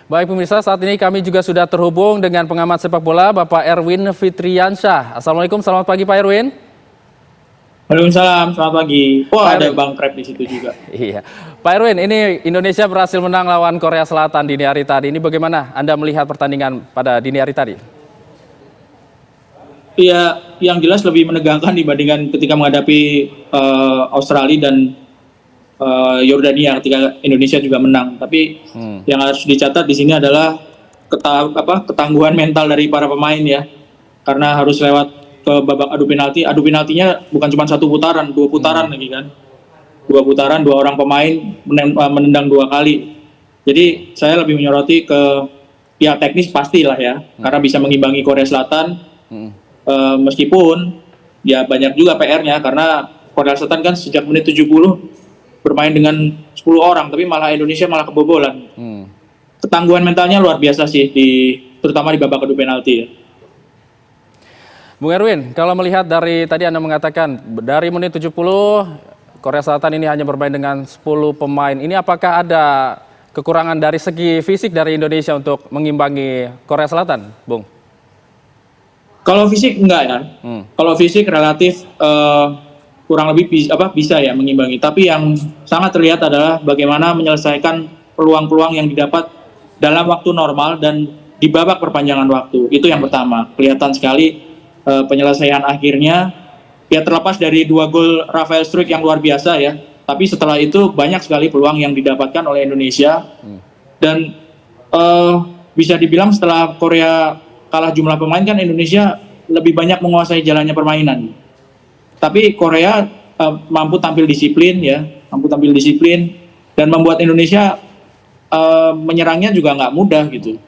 Baik pemirsa, saat ini kami juga sudah terhubung dengan pengamat sepak bola Bapak Erwin Fitriansyah. Assalamualaikum, selamat pagi Pak Erwin. Waalaikumsalam, selamat pagi. Pak Wah, ada Erwin. Bang Krep di situ juga. Iya, Pak Erwin, ini Indonesia berhasil menang lawan Korea Selatan dini hari tadi. Ini bagaimana Anda melihat pertandingan pada dini hari tadi? Iya, yang jelas lebih menegangkan dibandingkan ketika menghadapi Australia dan Yordania ketika Indonesia juga menang. Tapi yang harus dicatat di sini adalah ketangguhan mental dari para pemain ya, karena harus lewat ke babak adu penalti. Adu penaltinya bukan cuma satu putaran, dua putaran lagi kan. Dua putaran, dua orang pemain menendang dua kali. Jadi saya lebih menyoroti ke pihak teknis pastilah ya, karena bisa mengimbangi Korea Selatan. Meskipun ya banyak juga PR-nya karena Korea Selatan kan sejak menit 70 bermain dengan 10 orang, tapi malah Indonesia malah kebobolan. Ketangguhan mentalnya luar biasa sih, terutama di babak adu penalti ya. Bung Erwin, kalau melihat dari tadi Anda mengatakan dari menit 70 Korea Selatan ini hanya bermain dengan 10 pemain. Ini apakah ada kekurangan dari segi fisik dari Indonesia untuk mengimbangi Korea Selatan, Bung? Kalau fisik enggak ya. Kalau fisik relatif kurang lebih bisa ya mengimbangi. Tapi yang sangat terlihat adalah bagaimana menyelesaikan peluang-peluang yang didapat dalam waktu normal dan di babak perpanjangan waktu. Itu yang pertama. Kelihatan sekali penyelesaian akhirnya. Ya terlepas dari 2 gol Rafael Struijk yang luar biasa ya. Tapi setelah itu banyak sekali peluang yang didapatkan oleh Indonesia. Dan bisa dibilang setelah Korea kalah jumlah pemain kan Indonesia lebih banyak menguasai jalannya permainan. Tapi Korea mampu tampil disiplin ya, dan membuat Indonesia menyerangnya juga nggak mudah gitu.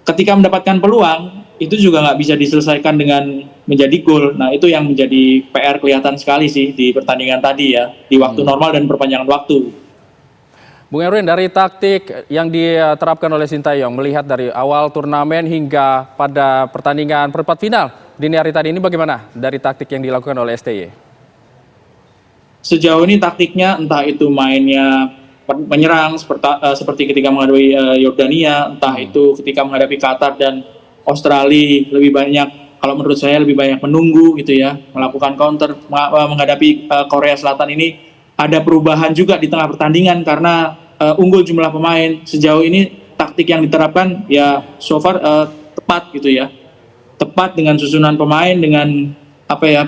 Ketika mendapatkan peluang itu juga nggak bisa diselesaikan dengan menjadi gol. Nah itu yang menjadi PR kelihatan sekali sih di pertandingan tadi ya, di waktu normal dan perpanjangan waktu. Bung Erwin, dari taktik yang diterapkan oleh Sintayong, melihat dari awal turnamen hingga pada pertandingan perempat final dini hari tadi ini bagaimana dari taktik yang dilakukan oleh STY? Sejauh ini taktiknya entah itu mainnya menyerang seperti ketika menghadapi Yordania, entah itu ketika menghadapi Qatar dan Australia, lebih banyak, kalau menurut saya lebih banyak menunggu gitu ya, melakukan counter. Menghadapi Korea Selatan ini ada perubahan juga di tengah pertandingan karena unggul jumlah pemain. Sejauh ini taktik yang diterapkan ya so far tepat gitu ya, tepat dengan susunan pemain, dengan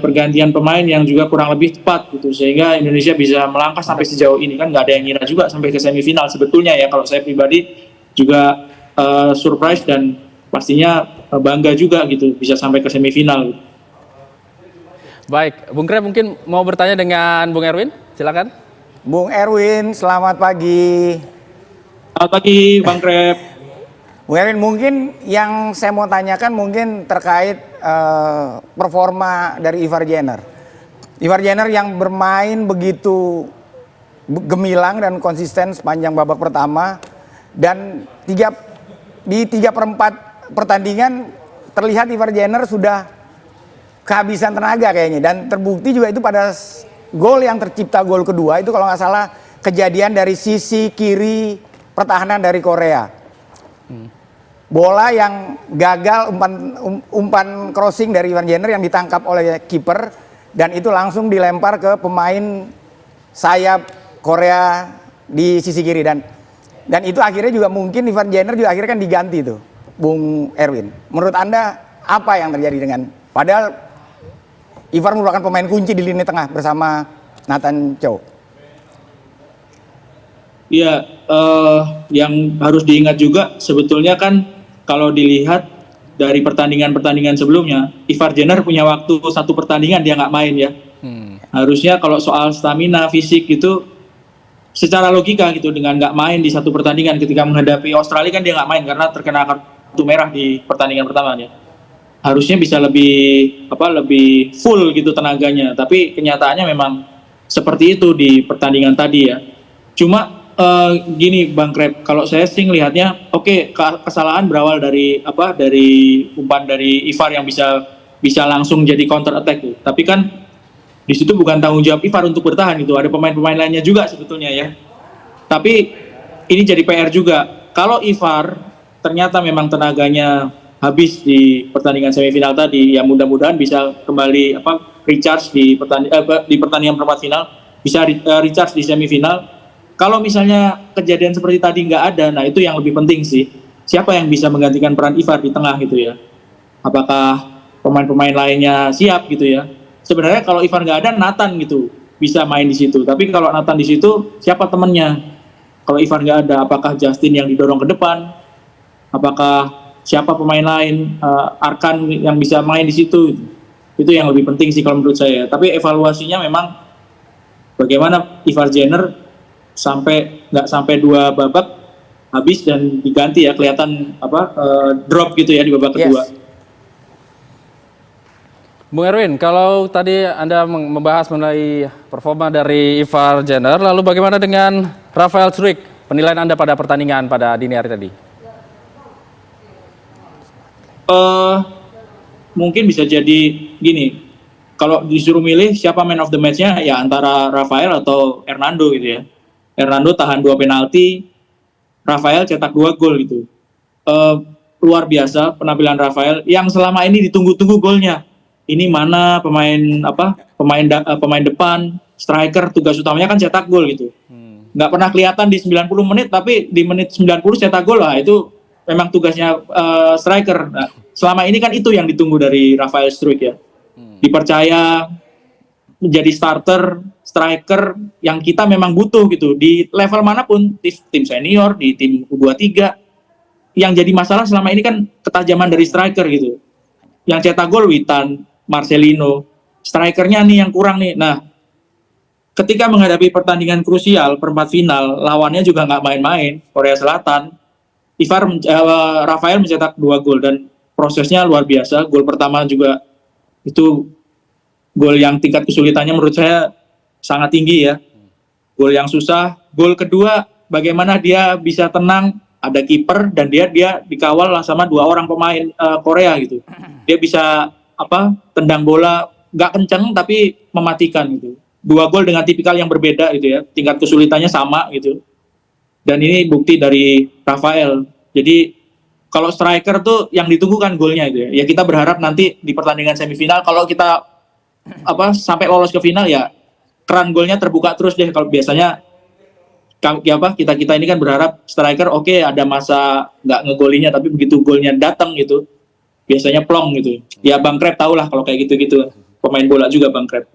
pergantian pemain yang juga kurang lebih tepat gitu, sehingga Indonesia bisa melangkah sampai sejauh ini. Kan nggak ada yang ngira juga sampai ke semifinal sebetulnya ya. Kalau saya pribadi juga surprise dan pastinya bangga juga gitu bisa sampai ke semifinal. Baik, Bung Krep mungkin mau bertanya dengan Bung Erwin, silakan. Bung Erwin, selamat pagi. Selamat pagi, Bang Krep. Bung Erwin, mungkin yang saya mau tanyakan mungkin terkait performa dari Ivar Jenner. Ivar Jenner yang bermain begitu gemilang dan konsisten sepanjang babak pertama, dan di 3/4 pertandingan terlihat Ivar Jenner sudah kehabisan tenaga kayaknya, dan terbukti juga itu pada gol yang tercipta, gol kedua itu kalau nggak salah kejadian dari sisi kiri pertahanan dari Korea. Bola yang gagal, umpan crossing dari Ivar Jenner yang ditangkap oleh kiper, dan itu langsung dilempar ke pemain sayap Korea di sisi kiri, dan itu akhirnya juga mungkin Ivar Jenner juga akhirnya kan diganti tuh, Bung Erwin. Menurut Anda apa yang terjadi dengan, padahal Ivar merupakan pemain kunci di lini tengah bersama Nathan Chow? Iya, yang harus diingat juga sebetulnya kan kalau dilihat dari pertandingan-pertandingan sebelumnya, Ivar Jenner punya waktu satu pertandingan dia nggak main ya. Harusnya kalau soal stamina fisik gitu, secara logika gitu, dengan nggak main di satu pertandingan ketika menghadapi Australia kan dia nggak main karena terkena kartu merah di pertandingan pertamanya. Harusnya bisa lebih full gitu tenaganya, tapi kenyataannya memang seperti itu di pertandingan tadi ya. Cuma gini Bang Krep, kalau saya sih ngelihatnya kesalahan berawal dari umpan dari Ivar yang bisa langsung jadi counter attack tuh. Tapi kan di situ bukan tanggung jawab Ivar untuk bertahan gitu, ada pemain-pemain lainnya juga sebetulnya ya. Tapi ini jadi PR juga. kalau Ivar ternyata memang tenaganya habis di pertandingan semifinal tadi, ya mudah-mudahan bisa kembali recharge di pertandingan perempat final, bisa recharge di semifinal. Kalau misalnya kejadian seperti tadi nggak ada, nah itu yang lebih penting sih. Siapa yang bisa menggantikan peran Ivar di tengah gitu ya? Apakah pemain-pemain lainnya siap gitu ya? Sebenarnya kalau Ivar nggak ada, Nathan gitu bisa main di situ. Tapi kalau Nathan di situ, siapa temennya? Kalau Ivar nggak ada, apakah Justin yang didorong ke depan? Apakah siapa pemain lain, Arkan yang bisa main di situ? Itu yang lebih penting sih kalau menurut saya. Tapi evaluasinya memang bagaimana Ivar Jenner nggak sampai 2 babak habis dan diganti ya, kelihatan drop gitu ya di babak kedua. Yes. Bung Erwin, kalau tadi Anda membahas mengenai performa dari Ivar Jenner, lalu bagaimana dengan Rafael Struijk? Penilaian Anda pada pertandingan pada dini hari tadi? Mungkin bisa jadi gini, kalau disuruh milih siapa man of the match-nya, ya antara Rafael atau Hernando gitu ya. Hernando tahan 2 penalti, Rafael cetak 2 gol gitu. Luar biasa penampilan Rafael yang selama ini ditunggu-tunggu golnya. Ini mana pemain depan, striker, tugas utamanya kan cetak gol gitu. Nggak pernah kelihatan di 90 menit, tapi di menit 90 cetak gol lah, itu memang tugasnya striker. Nah, selama ini kan itu yang ditunggu dari Rafael Struijk ya. Dipercaya menjadi starter, striker yang kita memang butuh gitu. Di level manapun, tim senior, di tim U23. Yang jadi masalah selama ini kan ketajaman dari striker gitu. Yang cetak gol Witan, Marcelino, strikernya nih yang kurang nih. Nah, ketika menghadapi pertandingan krusial perempat final, lawannya juga nggak main-main, Korea Selatan. Rafael mencetak 2 gol dan prosesnya luar biasa. Gol pertama juga itu gol yang tingkat kesulitannya menurut saya sangat tinggi ya. Gol yang susah. Gol kedua bagaimana dia bisa tenang, ada kiper dan dia dikawal sama 2 orang pemain Korea gitu. Dia bisa tendang bola nggak kencang tapi mematikan gitu. 2 gol dengan tipikal yang berbeda gitu ya, tingkat kesulitannya sama gitu. Dan ini bukti dari Rafael. Jadi kalau striker tuh yang ditunggu kan golnya itu ya. Ya kita berharap nanti di pertandingan semifinal kalau kita sampai lolos ke final ya keran golnya terbuka terus deh. Kalau biasanya kita ini kan berharap striker oke, ada masa nggak ngegolinya, tapi begitu golnya datang gitu biasanya plong gitu. Ya Bang Krep tahu lah kalau kayak gitu-gitu. Pemain bola juga Bang Krep.